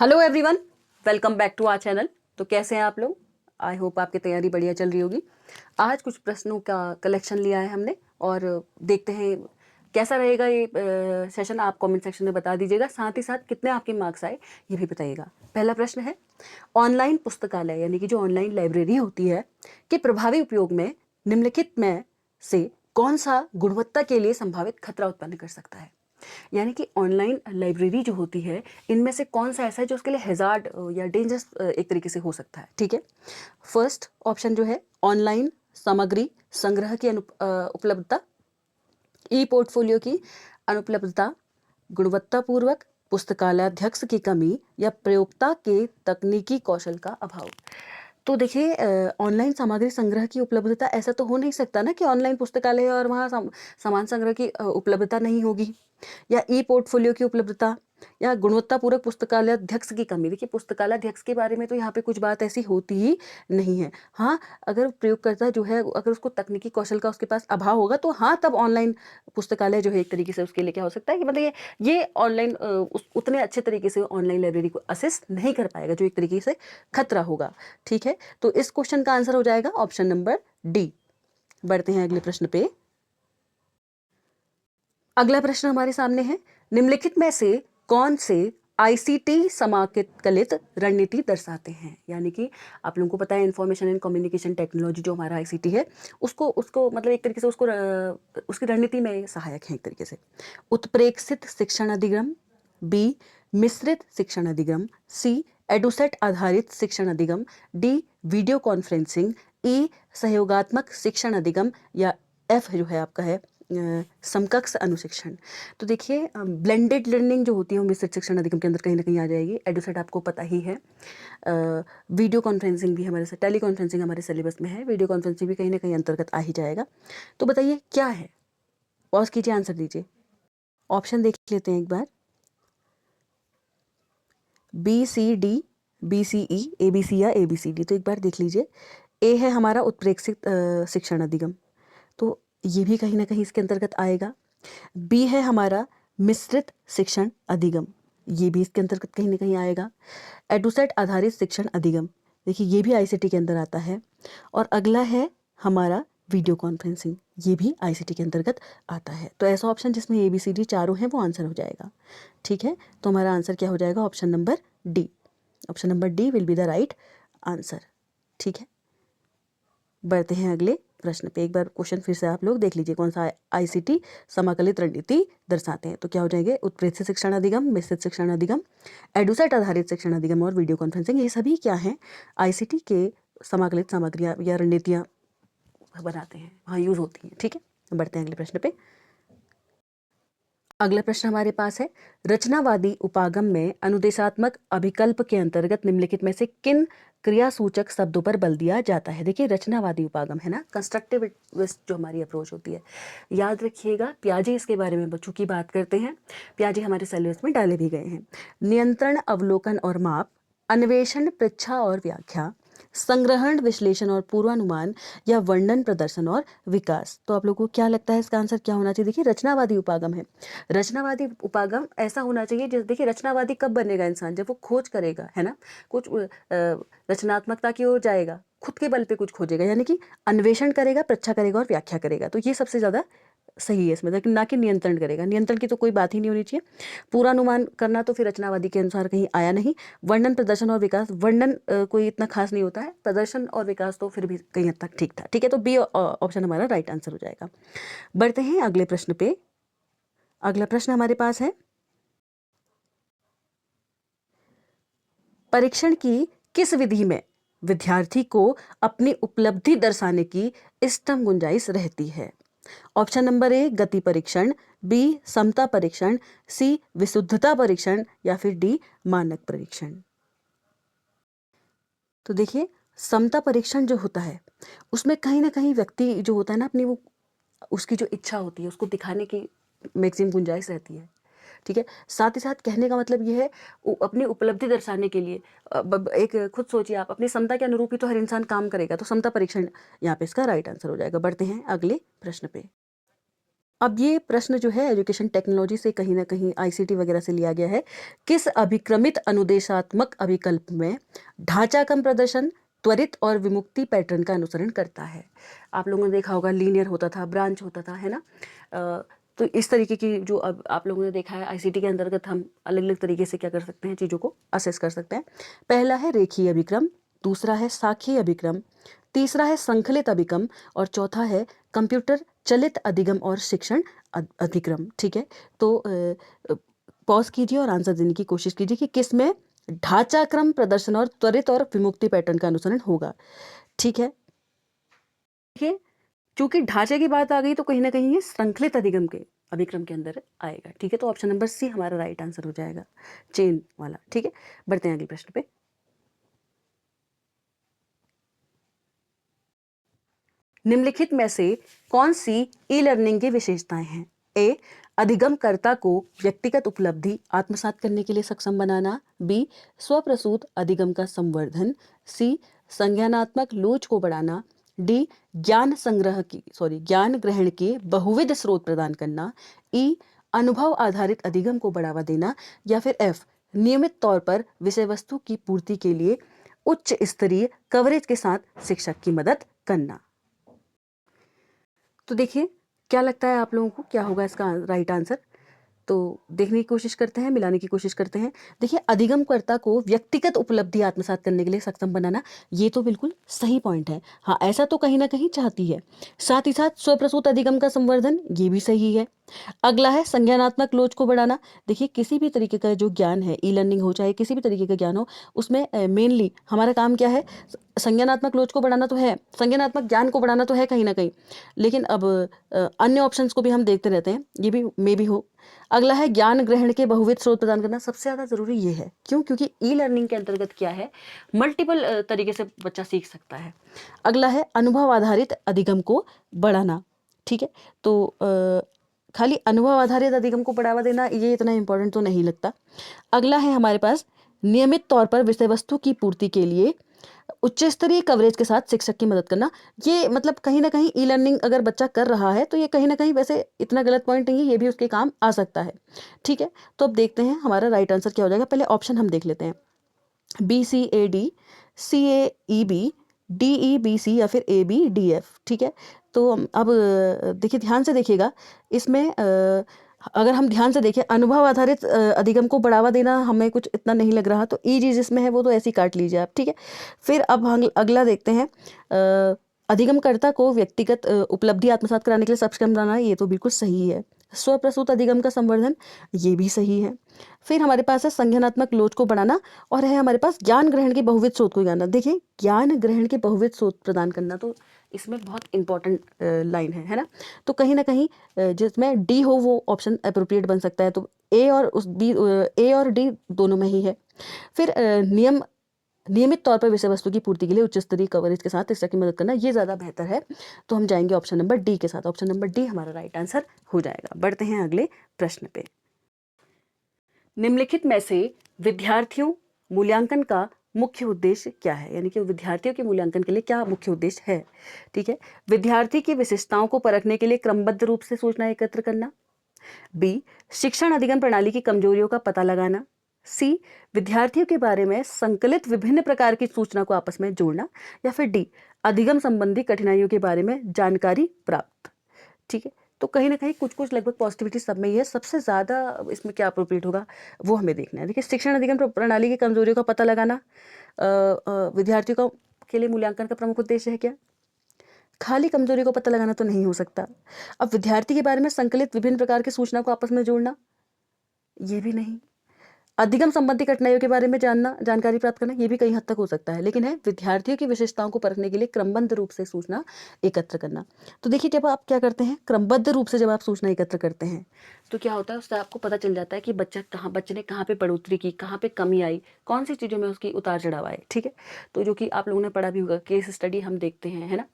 Hello everyone, welcome back to our channel. तो कैसे हैं आप लोग? आई होप आपकी तैयारी बढ़िया चल रही होगी। आज कुछ प्रश्नों का कलेक्शन लिया है हमने और देखते हैं कैसा रहेगा ये सेशन। आप कमेंट सेक्शन में बता दीजिएगा, साथ ही साथ कितने आपके मार्क्स आए ये भी बताइएगा। पहला प्रश्न है, ऑनलाइन पुस्तकालय यानी कि जो ऑनलाइन लाइब्रेरी होती है के प्रभावी उपयोग में निम्नलिखित में से कौन सा गुणवत्ता के लिए संभावित खतरा उत्पन्न कर सकता है। यानी कि ऑनलाइन लाइब्रेरी जो होती है इनमें से कौन सा ऐसा है जो उसके लिए हैजार्ड या डेंजरस एक तरीके से हो सकता है। ठीक है, फर्स्ट ऑप्शन जो है ऑनलाइन सामग्री संग्रह की उपलब्धता, ई पोर्टफोलियो की अनुपलब्धता, गुणवत्तापूर्वक पुस्तकालयाध्यक्ष की कमी या प्रयोक्ता के तकनीकी कौशल का अभाव। तो देखिए, ऑनलाइन सामग्री संग्रह की उपलब्धता ऐसा तो हो नहीं सकता ना कि ऑनलाइन पुस्तकालय और वहाँ सामान संग्रह की उपलब्धता नहीं होगी, या ई पोर्टफोलियो की उपलब्धता, या गुणवत्तापूर्वक पुस्तकालय अध्यक्ष की कमी। देखिए, पुस्तकालय अध्यक्ष के बारे में तो यहाँ पे कुछ बात ऐसी होती ही नहीं है। हाँ, अगर प्रयोगकर्ता जो है अगर उसको तकनीकी कौशल का उसके पास अभाव होगा तो हाँ, तब ऑनलाइन पुस्तकालय जो है एक तरीके से उसके लिए क्या हो सकता है कि मतलब ये ऑनलाइन उतने अच्छे तरीके से ऑनलाइन लाइब्रेरी को असिस्ट नहीं कर पाएगा, जो एक तरीके से खतरा होगा। ठीक है, तो इस क्वेश्चन का आंसर हो जाएगा ऑप्शन नंबर डी। बढ़ते हैं अगले प्रश्न पे। अगला प्रश्न हमारे सामने है, निम्नलिखित में से कौन से आईसीटी समाकलित रणनीति दर्शाते हैं। यानी कि आप लोगों को पता है इंफॉर्मेशन एंड कम्युनिकेशन टेक्नोलॉजी जो हमारा आईसीटी है उसको उसको मतलब एक तरीके से उसको उसकी रणनीति में सहायक है एक तरीके से। उत्प्रेक्षित शिक्षण अधिगम, बी मिश्रित शिक्षण अधिगम, सी एडुसेट आधारित शिक्षण अधिगम, डी वीडियो कॉन्फ्रेंसिंग, ई सहयोगात्मक शिक्षण अधिगम, या एफ जो है आपका है समकक्ष अनुशिक्षण। तो देखिए, ब्लेंडेड लर्निंग जो होती है वो मिश्रित शिक्षण अधिगम के अंदर कहीं ना कहीं आ जाएगी। एडुसेट आपको पता ही है। वीडियो कॉन्फ्रेंसिंग भी हमारे टेली कॉन्फ्रेंसिंग हमारे सिलेबस में है, वीडियो कॉन्फ्रेंसिंग भी कहीं ना कहीं अंतर्गत आ ही जाएगा। तो बताइए क्या है, पॉज कीजिए, आंसर दीजिए। ऑप्शन देख लेते हैं एक बार, B C D, B C E, A B C या ए बी सी डी। तो एक बार देख लीजिए, ए है हमारा उत्प्रेक्षित शिक्षण अधिगम, तो ये भी कहीं ना कहीं इसके अंतर्गत आएगा। बी है हमारा मिश्रित शिक्षण अधिगम, ये भी इसके अंतर्गत कहीं ना कहीं आएगा। एडुसेट आधारित शिक्षण अधिगम, देखिए ये भी आईसीटी के अंदर आता है। और अगला है हमारा वीडियो कॉन्फ्रेंसिंग, ये भी आईसीटी के अंतर्गत आता है। तो ऐसा ऑप्शन जिसमें ए बी सी डी चारों हैं वो आंसर हो जाएगा। ठीक है, तो हमारा आंसर क्या हो जाएगा, option number D. Option number D will be the right answer. ठीक है, बढ़ते हैं अगले प्रश्न पे। एक बार क्वेश्चन फिर से आप लोग देख लीजिए, कौन सा आईसीटी समाकलित रणनीति दर्शाते हैं। तो क्या हो जाएंगे, उत्प्रेक्षित शिक्षण अधिगम, मिश्रित शिक्षण अधिगम, एडुसेट आधारित शिक्षण अधिगम और वीडियो कॉन्फ्रेंसिंग। ये सभी क्या हैं, आईसीटी के समाकलित सामग्रियां या रणनीतियां बनाते हैं, वहाँ यूज होती हैं। ठीक है, बढ़ते हैं अगले प्रश्न पे। अगला प्रश्न हमारे पास है, रचनावादी उपागम में अनुदेशात्मक अभिकल्प के अंतर्गत निम्नलिखित में से किन क्रियासूचक शब्दों पर बल दिया जाता है। देखिए, रचनावादी उपागम है ना, कंस्ट्रक्टिविस्ट जो हमारी अप्रोच होती है, याद रखिएगा। प्याजे इसके बारे में बच्चों की बात करते हैं, प्याजे हमारे सिलेबस में डाले भी गए हैं। नियंत्रण, अवलोकन और माप, अन्वेषण, परीक्षा और व्याख्या, संग्रहण, विश्लेषण और पूर्वानुमान, या वर्णन, प्रदर्शन और विकास। तो आप लोगों को क्या लगता है इसका आंसर क्या होना चाहिए। देखिए, रचनावादी उपागम है, रचनावादी उपागम ऐसा होना चाहिए जैसे, देखिए रचनावादी कब बनेगा इंसान, जब वो खोज करेगा, है ना, कुछ रचनात्मकता की ओर जाएगा, खुद के बल पे कुछ खोजेगा, यानी कि अन्वेषण करेगा, परीक्षा करेगा और व्याख्या करेगा। तो ये सबसे ज्यादा सही है इसमें, लेकिन ना कि नियंत्रण करेगा। नियंत्रण की तो कोई बात ही नहीं होनी चाहिए। पूर्वानुमान करना तो फिर रचनावादी के अनुसार कहीं आया नहीं। वर्णन, प्रदर्शन और विकास, वर्णन कोई इतना खास नहीं होता है, प्रदर्शन और विकास तो फिर भी कहीं हद तक ठीक था। ठीक है, तो बी ऑप्शन हमारा राइट आंसर हो जाएगा। बढ़ते हैं अगले प्रश्न पे। अगला प्रश्न हमारे पास है, परीक्षण की किस विधि में विद्यार्थी को अपनी उपलब्धि दर्शाने की इष्टतम गुंजाइश रहती है। ऑप्शन नंबर ए गति परीक्षण, बी समता परीक्षण, सी विशुद्धता परीक्षण, या फिर डी मानक परीक्षण। तो देखिए, समता परीक्षण जो होता है उसमें कहीं ना कहीं व्यक्ति जो होता है ना, अपनी वो उसकी जो इच्छा होती है उसको दिखाने की मैक्सिमम गुंजाइश रहती है। ठीक है, साथ ही साथ कहने का मतलब ये है अपनी उपलब्धि दर्शाने के लिए एक खुद सोचिए आप, अपनी क्षमता के अनुरूप ही तो हर इंसान काम करेगा। तो क्षमता परीक्षण यहाँ पे इसका राइट आंसर हो जाएगा। बढ़ते हैं अगले प्रश्न पे। अब ये प्रश्न जो है एजुकेशन टेक्नोलॉजी से कहीं ना कहीं आईसीटी वगैरह से लिया गया है। किस अभिक्रमित अनुदेशात्मक अभिकल्प में ढांचा कम प्रदर्शन त्वरित और विमुक्ति पैटर्न का अनुसरण करता है? आप लोगों ने देखा होगा लीनियर होता था, ब्रांच होता था, है ना। तो इस तरीके की जो अब आप लोगों ने देखा है आईसीटी के अंतर्गत हम अलग अलग तरीके से क्या कर सकते हैं, चीज़ों को असेस कर सकते हैं। पहला है रेखीय अभिक्रम, दूसरा है साखी अभिक्रम, तीसरा है संकलित अभिक्रम और चौथा है कंप्यूटर चलित अधिगम और शिक्षण अधिक्रम। ठीक है, तो पॉज कीजिए और आंसर देने की कोशिश कीजिए कि किस में ढांचा क्रम प्रदर्शन और त्वरित और विमुक्ति पैटर्न का अनुसरण होगा। ठीक है, देखिए चूंकि ढांचे की बात आ गई तो कहीं ना कहीं ये संकलित अधिगम के अभिक्रम के अंदर आएगा। ठीक है, तो ऑप्शन नंबर सी हमारा राइट आंसर हो जाएगा, चेन वाला। ठीक है, बढ़ते हैं अगले प्रश्न पे। निम्नलिखित में से कौन सी ई लर्निंग की विशेषताएं हैं? ए, अधिगमकर्ता को व्यक्तिगत उपलब्धि आत्मसात करने के लिए सक्षम बनाना, बी, स्वप्रसूत अधिगम का संवर्धन, सी, संज्ञानात्मक लोच को बढ़ाना, डी, ज्ञान ग्रहण के बहुविध स्रोत प्रदान करना, ई, अनुभव आधारित अधिगम को बढ़ावा देना, या फिर एफ, नियमित तौर पर विषय वस्तु की पूर्ति के लिए उच्च स्तरीय कवरेज के साथ शिक्षक की मदद करना। तो देखिए क्या लगता है आप लोगों को क्या होगा इसका राइट आंसर? तो देखने की कोशिश करते हैं, मिलाने की कोशिश करते हैं। देखिए अधिगमकर्ता को व्यक्तिगत उपलब्धि आत्मसात करने के लिए सक्षम बनाना, ये तो बिल्कुल सही पॉइंट है। हाँ, ऐसा तो कहीं ना कहीं चाहती है। साथ ही साथ स्वप्रसूत अधिगम का संवर्धन, ये भी सही है। अगला है संज्ञानात्मक लोच को बढ़ाना। देखिए किसी भी तरीके का जो ज्ञान है, ई लर्निंग हो चाहे किसी भी तरीके का ज्ञान हो, उसमें मेनली हमारा काम क्या है? संज्ञानात्मक लोच को बढ़ाना तो है, संज्ञानात्मक ज्ञान को बढ़ाना तो है कहीं ना कहीं, लेकिन अब अन्य ऑप्शंस को भी हम देखते रहते हैं, ये भी मे भी हो। अगला है ज्ञान ग्रहण के बहुविध स्रोत प्रदान करना। सबसे ज़्यादा ज़रूरी ये है, क्यों? क्योंकि ई लर्निंग के अंतर्गत क्या है, मल्टीपल तरीके से बच्चा सीख सकता है। अगला है अनुभव आधारित अधिगम को बढ़ाना। ठीक है, तो खाली अनुभव आधारित अधिगम को बढ़ावा देना ये इतना इंपॉर्टेंट तो नहीं लगता। अगला है हमारे पास नियमित तौर पर विषय वस्तु की पूर्ति के लिए उच्च स्तरीय कवरेज के साथ शिक्षक की मदद करना। ये मतलब कहीं ना कहीं ई लर्निंग अगर बच्चा कर रहा है तो ये कहीं ना कहीं वैसे इतना गलत पॉइंट नहीं है, ये भी उसके काम आ सकता है। ठीक है, तो अब देखते हैं हमारा राइट आंसर क्या हो जाएगा। पहले ऑप्शन हम देख लेते हैं, BCAD, CAEB, DEBC या फिर ABDF। ठीक है, तो अब देखिए ध्यान से देखिएगा, इसमें अगर हम ध्यान से देखें अनुभव आधारित अधिगम को बढ़ावा देना हमें कुछ इतना नहीं लग रहा, तो ई जी जिसमें है वो तो ऐसे ही काट लीजिए आप। ठीक है, फिर अब हम अगला देखते हैं, अधिगमकर्ता को व्यक्तिगत उपलब्धि आत्मसात कराने के लिए सक्षम बनाना, ये तो बिल्कुल सही है। स्वप्रसूत अधिगम का संवर्धन, ये भी सही है। फिर हमारे पास है संज्ञानात्मक लोच को बढ़ाना, और है हमारे पास ज्ञान ग्रहण के बहुविध स्रोत को जानना। देखिए ज्ञान ग्रहण के बहुविध स्रोत प्रदान करना तो इसमें बहुत इंपॉर्टेंट लाइन है ना। तो कहीं ना कहीं जिसमें डी हो वो ऑप्शन अप्रोप्रिएट बन सकता है, तो ए और डी दोनों में ही है। फिर नियमित तौर पर विषय वस्तु की पूर्ति के लिए उच्च स्तरीय कवरेज के साथ शिक्षक की मदद करना, ये ज़्यादा बेहतर है। तो हम जाएंगे ऑप्शन नंबर डी के साथ। ऑप्शन नंबर डी हमारा राइट आंसर हो जाएगा। बढ़ते हैं अगले प्रश्न पे। निम्नलिखित में से विद्यार्थियों मूल्यांकन का मुख्य उद्देश्य क्या है? यानी कि विद्यार्थियों के मूल्यांकन के लिए क्या मुख्य उद्देश्य है? ठीक है, विद्यार्थी की विशेषताओं को परखने के लिए क्रमबद्ध रूप से सूचना एकत्र करना, बी, शिक्षण अधिगम प्रणाली की कमजोरियों का पता लगाना, सी, विद्यार्थियों के बारे में संकलित विभिन्न प्रकार की सूचना को आपस में जोड़ना, या फिर डी, अधिगम संबंधी कठिनाइयों के बारे में जानकारी प्राप्त। ठीक है, तो कहीं ना कहीं कुछ कुछ लगभग पॉजिटिविटी सब में ही है। सबसे ज़्यादा इसमें क्या अप्रोप्रिएट होगा वो हमें देखना है। देखिए शिक्षण अधिगम प्रणाली की कमजोरियों का पता लगाना विद्यार्थियों के लिए मूल्यांकन का प्रमुख उद्देश्य है क्या? खाली कमजोरी को पता लगाना तो नहीं हो सकता। अब विद्यार्थी के बारे में संकलित विभिन्न प्रकार की सूचना को आपस में जोड़ना, ये भी नहीं। अधिगम संबंधी कठिनाइयों के बारे में जानना, जानकारी प्राप्त करना, ये भी कई हद तक हो सकता है, लेकिन है विद्यार्थियों की विशेषताओं को परखने के लिए क्रमबद्ध रूप से सूचना एकत्र करना। तो देखिए जब आप क्या करते हैं, क्रमबद्ध रूप से जब आप सूचना एकत्र करते हैं तो क्या होता है, उससे आपको पता चल जाता है कि बच्चे ने कहाँ पे बढ़ोतरी की, कहाँ पे कमी आई, कौन सी चीज़ों में उसकी उतार चढ़ाव आए। ठीक है, तो जो कि आप लोगों ने पढ़ा भी होगा, केस स्टडी हम देखते हैं, है ना,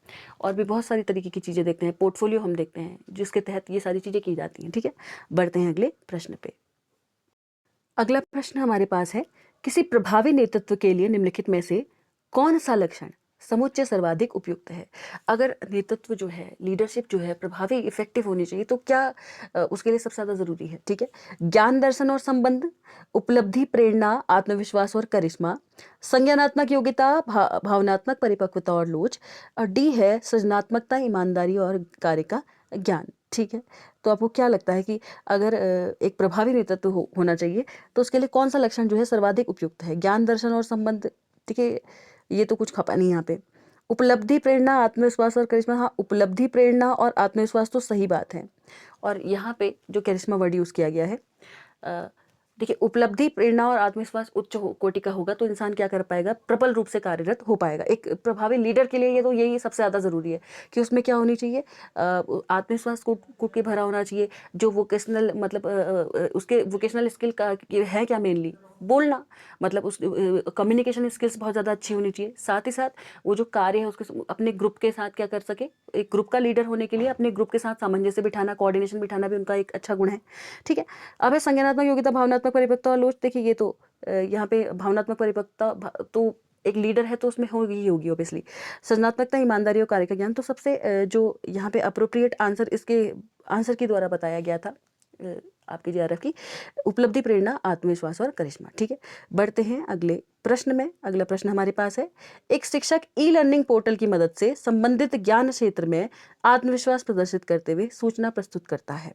और भी बहुत सारी तरीके की चीज़ें देखते हैं, पोर्टफोलियो हम देखते हैं, जिसके तहत ये सारी चीज़ें की जाती हैं। ठीक है, बढ़ते हैं अगले प्रश्न पे। अगला प्रश्न हमारे पास है, किसी प्रभावी नेतृत्व के लिए निम्नलिखित में से कौन सा लक्षण समुच्चय सर्वाधिक उपयुक्त है। अगर नेतृत्व जो है, लीडरशिप जो है प्रभावी इफेक्टिव होनी चाहिए तो क्या उसके लिए सबसे ज़्यादा ज़रूरी है, ठीक है। ज्ञान दर्शन और संबंध, उपलब्धि प्रेरणा आत्मविश्वास और करिश्मा, संज्ञानात्मक योग्यता भावनात्मक परिपक्वता और लोच, और डी है सृजनात्मकता ईमानदारी और कार्य का ज्ञान, ठीक है। तो आपको क्या लगता है कि अगर एक प्रभावी नेतृत्व होना चाहिए तो उसके लिए कौन सा लक्षण जो है सर्वाधिक उपयुक्त है? ज्ञान दर्शन और संबंध, ठीक है, ये तो कुछ खपा नहीं यहाँ पे। उपलब्धि प्रेरणा आत्मविश्वास और करिश्मा, हाँ उपलब्धि प्रेरणा और आत्मविश्वास तो सही बात है, और यहाँ पे जो करिश्मा वर्ड यूज़ किया गया है, देखिए उपलब्धि प्रेरणा और आत्मविश्वास उच्च कोटि का होगा तो इंसान क्या कर पाएगा, प्रबल रूप से कार्यरत हो पाएगा। एक प्रभावी लीडर के लिए ये तो यही सबसे ज़्यादा ज़रूरी है कि उसमें क्या होनी चाहिए, आत्मविश्वास को के भरा होना चाहिए। जो वोकेशनल मतलब उसके वोकेशनल स्किल का है क्या, मेनली बोलना, मतलब उस कम्युनिकेशन स्किल्स बहुत ज़्यादा अच्छी होनी चाहिए। साथ ही साथ वो जो कार्य है उसके अपने ग्रुप के साथ क्या कर सके, एक ग्रुप का लीडर होने के लिए अपने ग्रुप के साथ सामंजस्य बिठाना, कोऑर्डिनेशन बिठाना भी उनका एक अच्छा गुण है, ठीक है। अब है संज्ञानात्मक योग्यता भावनात्मक परिपक्वता और लोच। देखिए ये तो यहाँ पे भावनात्मक परिपक्वता तो एक लीडर है तो उसमें होगी ही होगी ऑब्वियसली। सृजनात्मकता ईमानदारी और कार्य का ज्ञान, तो सबसे जो यहाँ पे अप्रोप्रिएट आंसर इसके आंसर के द्वारा बताया गया था आपकी जीआरएफ की, उपलब्धि प्रेरणा आत्मविश्वास और करिश्मा, ठीक है। बढ़ते हैं अगले प्रश्न में। अगला प्रश्न हमारे पास है, एक शिक्षक ई लर्निंग पोर्टल की मदद से संबंधित ज्ञान क्षेत्र में आत्मविश्वास प्रदर्शित करते हुए सूचना प्रस्तुत करता है।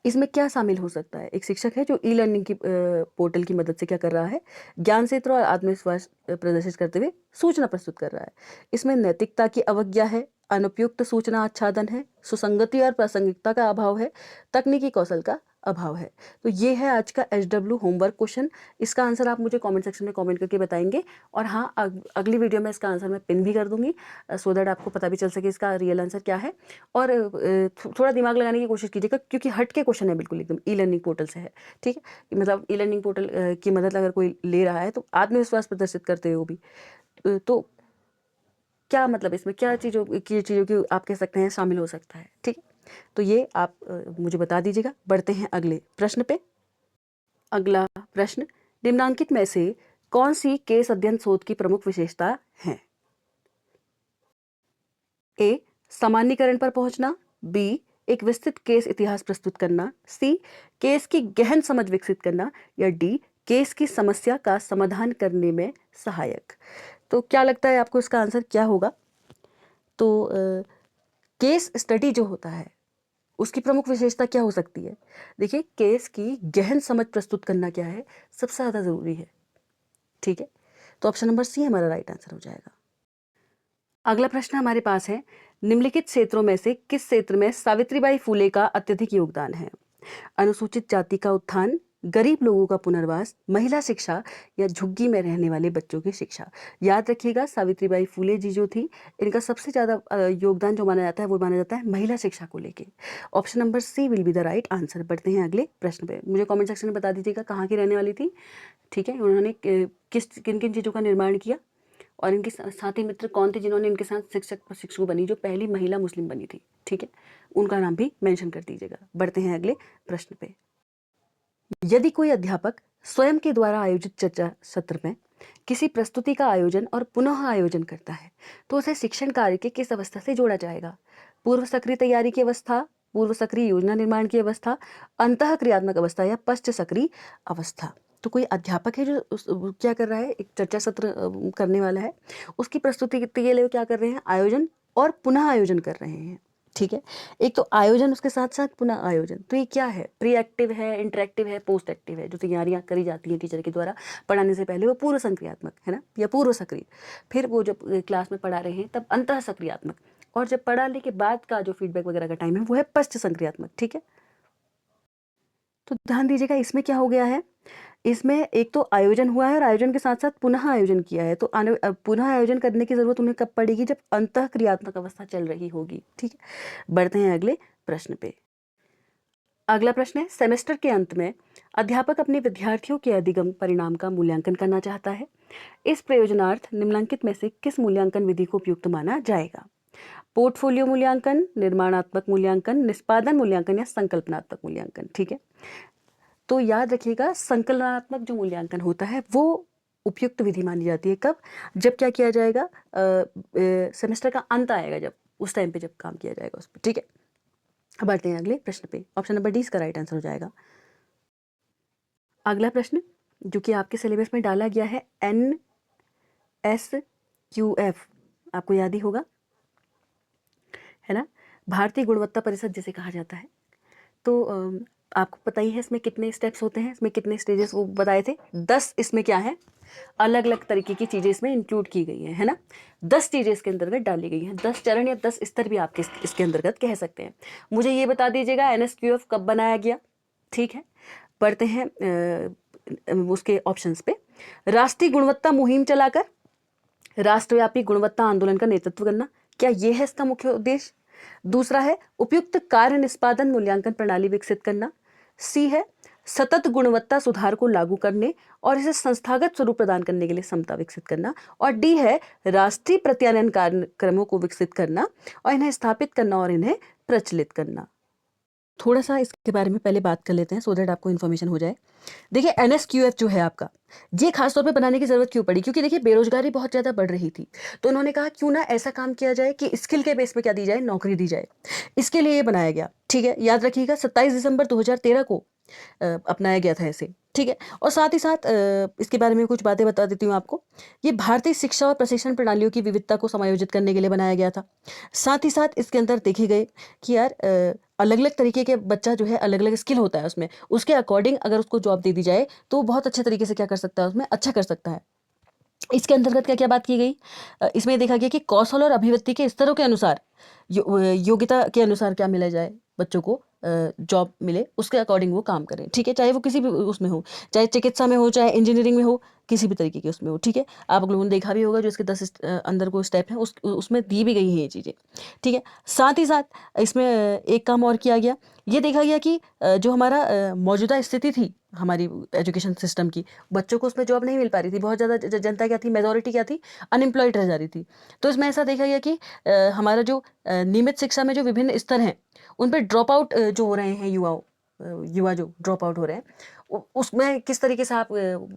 इसमें क्या शामिल हो सकता है? एक शिक्षक है जो ई लर्निंग की पोर्टल की मदद से क्या कर रहा है, ज्ञान क्षेत्र और आत्मविश्वास प्रदर्शित करते हुए सूचना प्रस्तुत कर रहा है। इसमें नैतिकता की अवज्ञा है, अनुपयुक्त सूचना आच्छादन है, सुसंगति और प्रासंगिकता का अभाव है, तकनीकी कौशल का अभाव है। तो ये है आज का एचडब्ल्यू होमवर्क क्वेश्चन। इसका आंसर आप मुझे कमेंट सेक्शन में कमेंट करके बताएंगे, और हाँ अगली वीडियो में इसका आंसर मैं पिन भी कर दूंगी सो दैट आपको पता भी चल सके इसका रियल आंसर क्या है। और थोड़ा दिमाग लगाने की कोशिश कीजिएगा क्योंकि हट के क्वेश्चन है बिल्कुल एकदम, ई लर्निंग पोर्टल से है, ठीक है। मतलब ई लर्निंग पोर्टल की मदद अगर कोई ले रहा है तो आत्मविश्वास प्रदर्शित करते हुए भी तो क्या मतलब इसमें क्या चीज़ों की आप कह सकते हैं शामिल हो सकता है, ठीक है। तो ये आप मुझे बता दीजिएगा। बढ़ते हैं अगले प्रश्न पे। अगला प्रश्न, निम्नांकित में से कौन सी केस अध्ययन शोध की प्रमुख विशेषता है? ए, सामान्यीकरण पर पहुंचना, बी, एक विस्तृत केस इतिहास प्रस्तुत करना, सी, केस की गहन समझ विकसित करना, या डी, केस की समस्या का समाधान करने में सहायक। तो क्या लगता है आपको इसका आंसर क्या होगा? तो केस स्टडी जो होता है उसकी प्रमुख विशेषता क्या हो सकती है? देखिए केस की गहन समझ प्रस्तुत करना क्या है, सबसे ज़्यादा ज़रूरी है, ठीक है। तो ऑप्शन नंबर सी हमारा राइट आंसर हो जाएगा। अगला प्रश्न हमारे पास है, निम्नलिखित क्षेत्रों में से किस क्षेत्र में सावित्रीबाई फुले का अत्यधिक योगदान है? अनुसूचित जाति का उत्थान, गरीब लोगों का पुनर्वास, महिला शिक्षा, या झुग्गी में रहने वाले बच्चों की शिक्षा। याद रखिएगा सावित्रीबाई फुले जी जो थी, इनका सबसे ज़्यादा योगदान जो माना जाता है वो माना जाता है महिला शिक्षा को लेके। Option number C will be the right answer. बढ़ते हैं अगले प्रश्न पे। मुझे कमेंट सेक्शन में बता दीजिएगा कहाँ की रहने वाली थी, ठीक है। उन्होंने किन किन चीज़ों का निर्माण किया, और इनके साथी मित्र कौन थे जिन्होंने इनके साथ शिक्षक बनी, जो पहली महिला मुस्लिम बनी थी, ठीक है, उनका नाम भी मेंशन कर दीजिएगा। बढ़ते हैं अगले प्रश्न पे। यदि कोई अध्यापक स्वयं के द्वारा आयोजित चर्चा सत्र में किसी प्रस्तुति का आयोजन और पुनः आयोजन करता है तो उसे शिक्षण कार्य के किस अवस्था से जोड़ा जाएगा? पूर्व सक्रिय तैयारी की अवस्था, पूर्व सक्रिय योजना निर्माण की अवस्था, अंतः क्रियात्मक अवस्था, या पश्च सक्रिय अवस्था। तो कोई अध्यापक है जो क्या कर रहा है, एक चर्चा सत्र करने वाला है, उसकी प्रस्तुति के लिए क्या कर रहे हैं, आयोजन और पुनः आयोजन कर रहे हैं, ठीक है। एक तो आयोजन, उसके साथ साथ पुनः आयोजन, तो ये क्या है, प्री एक्टिव है, इंटरेक्टिव है, पोस्ट एक्टिव है। जो तैयारियां करी जाती हैं टीचर के द्वारा पढ़ाने से पहले वो पूर्व संक्रियात्मक है ना, या पूर्व सक्रिय, फिर वो जब क्लास में पढ़ा रहे हैं तब अंतः सक्रियात्मक, और जब पढ़ाने के बाद का जो फीडबैक वगैरह का टाइम है वो है पश्च संक्रियात्मक, ठीक है। तो ध्यान दीजिएगा इसमें क्या हो गया है, इसमें एक तो आयोजन हुआ है और आयोजन के साथ साथ पुनः आयोजन किया है। तो पुनः आयोजन करने की जरूरत उन्हें कब पड़ेगी, जब अंतः क्रियात्मक अवस्था चल रही होगी, ठीक है। बढ़ते हैं अगले प्रश्न पे। अगला प्रश्न है, सेमेस्टर के अंत में अध्यापक अपने विद्यार्थियों के अधिगम परिणाम का मूल्यांकन करना चाहता है। इस प्रयोजनार्थ निम्नलिखित में से किस मूल्यांकन विधि को उपयुक्त माना जाएगा? पोर्टफोलियो मूल्यांकन, निर्माणात्मक मूल्यांकन, निष्पादन मूल्यांकन, या संकल्पनात्मक मूल्यांकन, ठीक है। तो याद रखिएगा संकलनात्मक जो मूल्यांकन होता है वो उपयुक्त विधि मानी जाती है। कब? जब क्या किया जाएगा, सेमेस्टर का अंत आएगा, जब उस टाइम पे जब काम किया जाएगा उस पर। ठीक है, अब बढ़ते हैं अगले प्रश्न पे। ऑप्शन नंबर डी इसका राइट आंसर हो जाएगा। अगला प्रश्न जो कि आपके सिलेबस में डाला गया है, NSQF, आपको याद ही होगा, है ना, भारतीय गुणवत्ता परिषद जिसे कहा जाता है। तो आपको पता ही है इसमें कितने स्टेप्स होते हैं, इसमें कितने स्टेजेस वो बताए थे। 10 इसमें क्या है, अलग अलग तरीके की चीज़ें इसमें इंक्लूड की गई हैं, है ना। 10 चीज़ें इसके अंतर्गत डाली गई हैं, 10 चरण या 10 स्तर भी आपके इसके अंतर्गत कह सकते हैं। मुझे ये बता दीजिएगा NSQF कब बनाया गया। ठीक है, पढ़ते हैं उसके ऑप्शंस पे। राष्ट्रीय गुणवत्ता मुहिम चलाकर राष्ट्रव्यापी गुणवत्ता आंदोलन का नेतृत्व करना, क्या ये है इसका मुख्य उद्देश्य। दूसरा है उपयुक्त कार्य निष्पादन मूल्यांकन प्रणाली विकसित करना। सी है सतत गुणवत्ता सुधार को लागू करने और इसे संस्थागत स्वरूप प्रदान करने के लिए क्षमता विकसित करना। और डी है राष्ट्रीय प्रत्यानयन कार्यक्रमों को विकसित करना और इन्हें स्थापित करना और इन्हें प्रचलित करना। थोड़ा सा इसके बारे में पहले बात कर लेते हैं सो दैट आपको इन्फॉर्मेशन हो जाए। देखिए NSQF जो है आपका, ये खास तौर पे बनाने की ज़रूरत क्यों पड़ी, क्योंकि देखिए बेरोजगारी बहुत ज़्यादा बढ़ रही थी। तो उन्होंने कहा क्यों ना ऐसा काम किया जाए कि स्किल के बेस पे क्या दी जाए, नौकरी दी जाए। इसके लिए ये बनाया गया। ठीक है, याद रखिएगा 27 दिसंबर 2013 को अपनाया गया था इसे। ठीक है, और साथ ही साथ इसके बारे में कुछ बातें बता देती हूँ आपको। ये भारतीय शिक्षा और प्रशिक्षण प्रणालियों की विविधता को समायोजित करने के लिए बनाया गया था। साथ ही साथ इसके अंदर देखे गए कि यार अलग अलग तरीके के बच्चा जो है, अलग अलग स्किल होता है उसमें, उसके अकॉर्डिंग अगर उसको जॉब दे दी जाए तो वो बहुत अच्छे तरीके से क्या कर सकता है, उसमें अच्छा कर सकता है। इसके अंतर्गत क्या क्या बात की गई, इसमें देखा गया कि कौशल और अभिव्यक्ति के स्तरों के अनुसार योग्यता के अनुसार क्या मिला जाए, बच्चों को जॉब मिले, उसके अकॉर्डिंग वो काम करें। ठीक है, चाहे वो किसी भी उसमें हो, चाहे चिकित्सा में हो, चाहे इंजीनियरिंग में हो, किसी भी तरीके के उसमें हो। ठीक है, आप लोगों ने देखा भी होगा जो इसके 10 अंदर को स्टेप हैं उसमें दी भी गई हैं ये चीज़ें। ठीक है, साथ ही साथ इसमें एक काम और किया गया, ये देखा गया कि जो हमारा मौजूदा स्थिति थी हमारी एजुकेशन सिस्टम की, बच्चों को उसमें जॉब नहीं मिल पा रही थी। बहुत ज़्यादा जनता क्या थी, मेजोरिटी क्या थी, अनएम्प्लॉयड रह जा रही थी। तो इसमें ऐसा देखा गया कि हमारा जो नियमित शिक्षा में जो विभिन्न स्तर हैं उन पर ड्रॉप आउट जो हो रहे हैं, युवा जो ड्रॉप आउट हो रहे हैं, उसमें किस तरीके से आप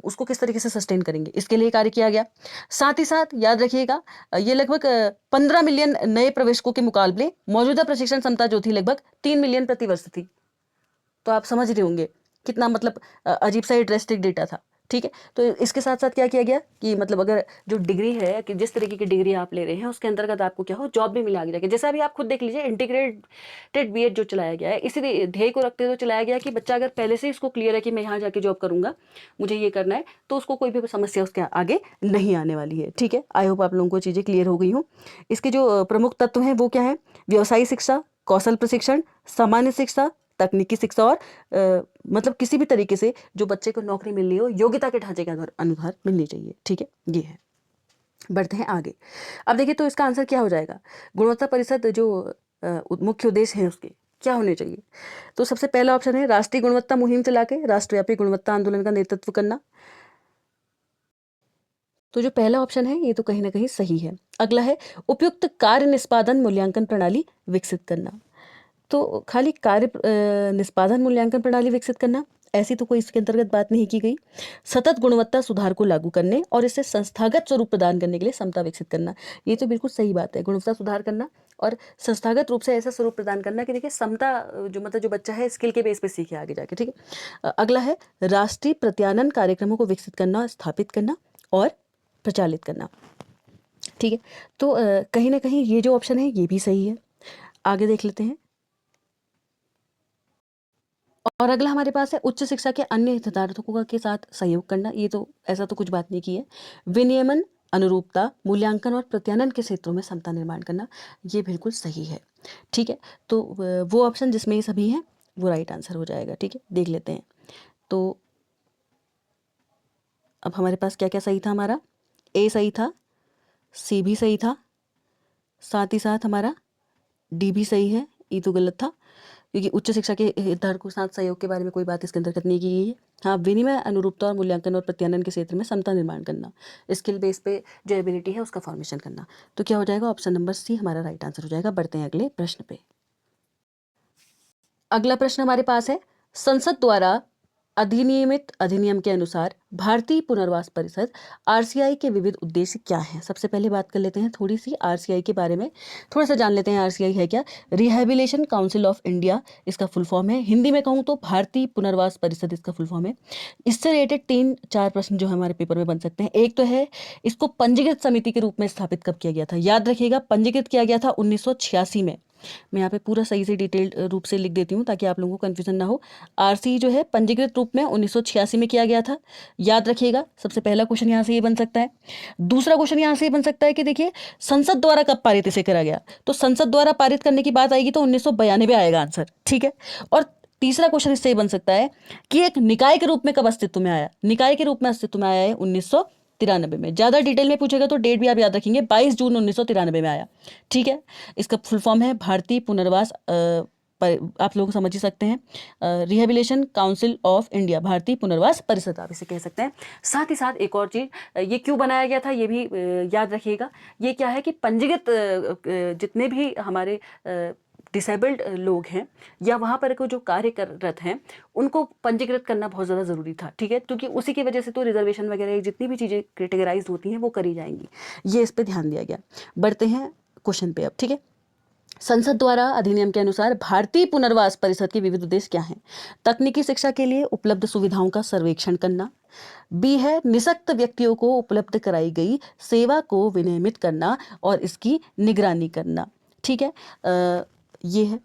उसको किस तरीके से सस्टेन करेंगे, इसके लिए कार्य किया गया। साथ ही साथ याद रखिएगा ये लगभग 15 मिलियन नए प्रवेशकों के मुकाबले मौजूदा प्रशिक्षण क्षमता जो थी लगभग 3 मिलियन प्रति वर्ष थी। तो आप समझ रहे होंगे कितना मतलब अजीब सा ड्रेस्टिक डेटा था। ठीक है, तो इसके साथ साथ क्या किया गया कि मतलब अगर जो डिग्री है कि जिस तरीके की डिग्री आप ले रहे हैं उसके अंतर्गत आपको क्या हो, जॉब भी मिले आगे जाके। जैसा अभी आप खुद देख लीजिए इंटीग्रेटेड बीएड जो चलाया गया है, इसी ध्येय को रखते हुए चलाया गया कि बच्चा अगर पहले से इसको क्लियर है कि मैं यहाँ जाके जॉब करूंगा, मुझे ये करना है, तो उसको कोई भी समस्या उसके आगे नहीं आने वाली है। ठीक है, आई होप आप लोगों को चीज़ें क्लियर हो गई हों। इसके जो प्रमुख तत्व हैं वो क्या है, व्यवसायिक शिक्षा, कौशल प्रशिक्षण, सामान्य शिक्षा, तकनीकी शिक्षा और मतलब किसी भी तरीके से जो बच्चे को नौकरी मिलनी हो योग्यता के ढांचे के अनुसार मिलनी चाहिए। ठीक है, ये है। बढ़ते हैं आगे। अब देखिए तो इसका आंसर क्या हो जाएगा, गुणवत्ता परिषद जो मुख्य उद्देश्य है उसके क्या होने चाहिए। तो सबसे पहला ऑप्शन है राष्ट्रीय गुणवत्ता मुहिम चला के राष्ट्रव्यापी गुणवत्ता आंदोलन का नेतृत्व करना। तो जो पहला ऑप्शन है ये तो कहीं ना कहीं सही है। अगला है उपयुक्त कार्य निष्पादन मूल्यांकन प्रणाली विकसित करना। तो खाली कार्य निष्पादन मूल्यांकन प्रणाली विकसित करना, ऐसी तो कोई इसके अंतर्गत बात नहीं की गई। सतत गुणवत्ता सुधार को लागू करने और इसे संस्थागत स्वरूप प्रदान करने के लिए क्षमता विकसित करना, ये तो बिल्कुल सही बात है। गुणवत्ता सुधार करना और संस्थागत रूप से ऐसा स्वरूप प्रदान करना कि देखिए क्षमता जो मतलब जो बच्चा है स्किल के बेस पे सीखे आगे जाके। ठीक है, अगला है राष्ट्रीय प्रत्यानयन कार्यक्रमों को विकसित करना, स्थापित करना और प्रचालित करना। ठीक है, तो कहीं ना कहीं ये जो ऑप्शन है ये भी सही है। आगे देख लेते हैं। और अगला हमारे पास है उच्च शिक्षा के अन्य हितधारकों के साथ सहयोग करना। ये तो ऐसा तो कुछ बात नहीं की है। विनियमन, अनुरूपता, मूल्यांकन और प्रत्यानयन के क्षेत्रों में क्षमता निर्माण करना, ये बिल्कुल सही है। ठीक है, तो वो ऑप्शन जिसमें ये सभी हैं वो राइट आंसर हो जाएगा। ठीक है, देख लेते हैं। तो अब हमारे पास क्या क्या सही था, हमारा ए सही था, सी भी सही था, साथ ही साथ हमारा डी भी सही है, ई तो गलत था क्योंकि उच्च शिक्षा के हितधारकों के साथ सहयोग के बारे में कोई बात इसके अंतर्गत नहीं की गई है। हाँ, विनिमय, अनुरूपता और मूल्यांकन और प्रत्यानयन के क्षेत्र में क्षमता निर्माण करना, स्किल बेस पे जो एबिलिटी है उसका फॉर्मेशन करना। तो क्या हो जाएगा, ऑप्शन नंबर सी हमारा राइट आंसर हो जाएगा। बढ़ते हैं अगले प्रश्न पे। अगला प्रश्न हमारे पास है संसद द्वारा अधिनियमित अधिनियम के अनुसार भारतीय पुनर्वास परिषद आरसीआई के विविध उद्देश्य क्या हैं? सबसे पहले बात कर लेते हैं थोड़ी सी आरसीआई के बारे में, थोड़ा सा जान लेते हैं आरसीआई है क्या। रिहैबिलिटेशन काउंसिल ऑफ इंडिया इसका फुल फॉर्म है, हिंदी में कहूँ तो भारतीय पुनर्वास परिषद इसका फुल फॉर्म है। इससे रिलेटेड 3-4 प्रश्न जो है हमारे पेपर में बन सकते हैं। एक तो है, इसको पंजीकृत समिति के रूप में स्थापित कब किया गया था? याद रखिएगा, पंजीकृत किया गया था 1986 में। मैं यहाँ पे पूरा सही से डिटेल्ड रूप से लिख देती हूँ ताकि आप लोगों को कन्फ्यूजन ना हो। आरसी जो है पंजीकृत रूप में 1986 में किया गया था, याद रखिएगा। सबसे पहला क्वेश्चन यहाँ से ये बन सकता है। दूसरा क्वेश्चन यहाँ से ये बन सकता है कि देखिए संसद द्वारा कब पारित इसे करा गया, तो संसद द्वारा पारित करने की बात आएगी तो 1992 आएगा आंसर, ठीक है। और तीसरा क्वेश्चन इससे ये बन सकता है कि एक निकाय के रूप में कब अस्तित्व में आया। निकाय के रूप में अस्तित्व में आया है 1993 में। ज्यादा डिटेल में पूछेगा तो डेट भी आप याद रखेंगे, 22 जून 1993 में आया, ठीक है। इसका फुल फॉर्म है भारतीय पुनर्वास आप लोग समझ ही सकते हैं, रिहेबिलिटेशन काउंसिल ऑफ इंडिया, भारतीय पुनर्वास परिषद आप इसे कह सकते हैं। साथ ही साथ एक और चीज, ये क्यों बनाया गया था ये भी याद रखिएगा। ये क्या है कि पंजीकृत जितने भी हमारे डिसेबल्ड लोग हैं या वहाँ पर को जो कार्यरत हैं उनको पंजीकृत करना बहुत ज़्यादा ज़रूरी था, ठीक है, क्योंकि उसी की वजह से तो रिजर्वेशन वगैरह जितनी भी चीज़ें कैटेगराइज होती हैं वो करी जाएंगी। ये इस पर ध्यान दिया गया। बढ़ते हैं क्वेश्चन पे अब, ठीक है। संसद द्वारा अधिनियम के अनुसार भारतीय पुनर्वास परिषद के विविध उद्देश्य क्या हैं? तकनीकी शिक्षा के लिए उपलब्ध सुविधाओं का सर्वेक्षण करना। बी है निःशक्त व्यक्तियों को उपलब्ध कराई गई सेवा को विनियमित करना और इसकी निगरानी करना, ठीक है, ये है।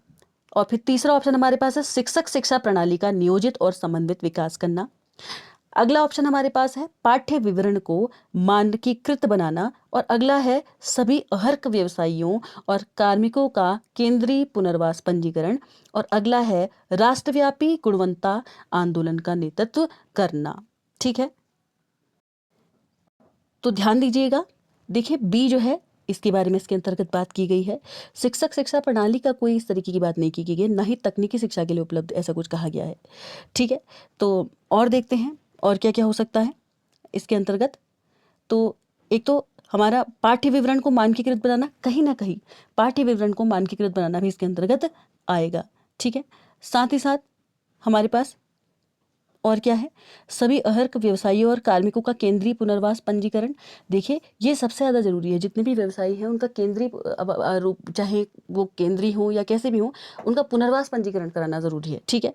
और फिर तीसरा ऑप्शन हमारे पास है शिक्षक शिक्षा प्रणाली का नियोजित और समन्वित विकास करना। अगला ऑप्शन हमारे पास है पाठ्य विवरण को मानकीकृत बनाना। और अगला है सभी अहर्क व्यवसायियों और कार्मिकों का केंद्रीय पुनर्वास पंजीकरण। और अगला है राष्ट्रव्यापी गुणवत्ता आंदोलन का नेतृत्व करना, ठीक है। तो ध्यान दीजिएगा, देखिए बी जो है इसके बारे में इसके अंतर्गत बात की गई है। शिक्षक शिक्षा प्रणाली का कोई इस तरीके की बात नहीं की गई है, ना ही तकनीकी शिक्षा के लिए उपलब्ध ऐसा कुछ कहा गया है, ठीक है। तो और देखते हैं और क्या क्या हो सकता है इसके अंतर्गत। तो एक तो हमारा पाठ्य विवरण को मानकीकृत बनाना, कहीं ना कहीं पाठ्य विवरण को मानकीकृत बनाना भी इसके अंतर्गत आएगा, ठीक है। साथ ही साथ हमारे पास और क्या है, सभी अहर्क व्यवसायियों और कार्मिकों का केंद्रीय पुनर्वास पंजीकरण। देखिए ये सबसे ज़्यादा जरूरी है, जितने भी व्यवसायी हैं उनका केंद्रीय रूप, चाहे वो केंद्रीय हो या कैसे भी हो, उनका पुनर्वास पंजीकरण कराना जरूरी है, ठीक है।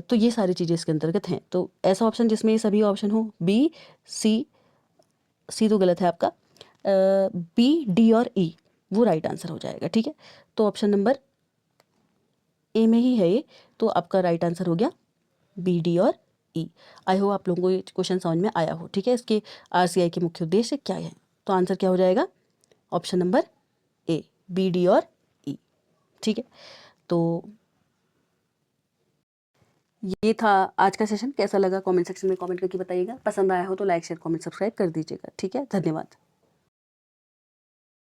तो ये सारी चीज़ें इसके अंतर्गत हैं। तो ऐसा ऑप्शन जिसमें ये सभी ऑप्शन हो, बी सी तो गलत है आपका, बी डी और ई वो राइट आंसर हो जाएगा, ठीक है। तो ऑप्शन नंबर ए में ही है ये, तो आपका राइट आंसर हो गया बी डी और ई। आई होप आप लोगों को ये क्वेश्चन समझ में आया हो, ठीक है। इसके आरसीआई के मुख्य उद्देश्य क्या है, तो आंसर क्या हो जाएगा option number A, B D और ई, ठीक है। तो ये था आज का सेशन। कैसा लगा कमेंट सेक्शन में कमेंट करके बताइएगा। पसंद आया हो तो लाइक शेयर कमेंट सब्सक्राइब कर दीजिएगा, ठीक है। धन्यवाद।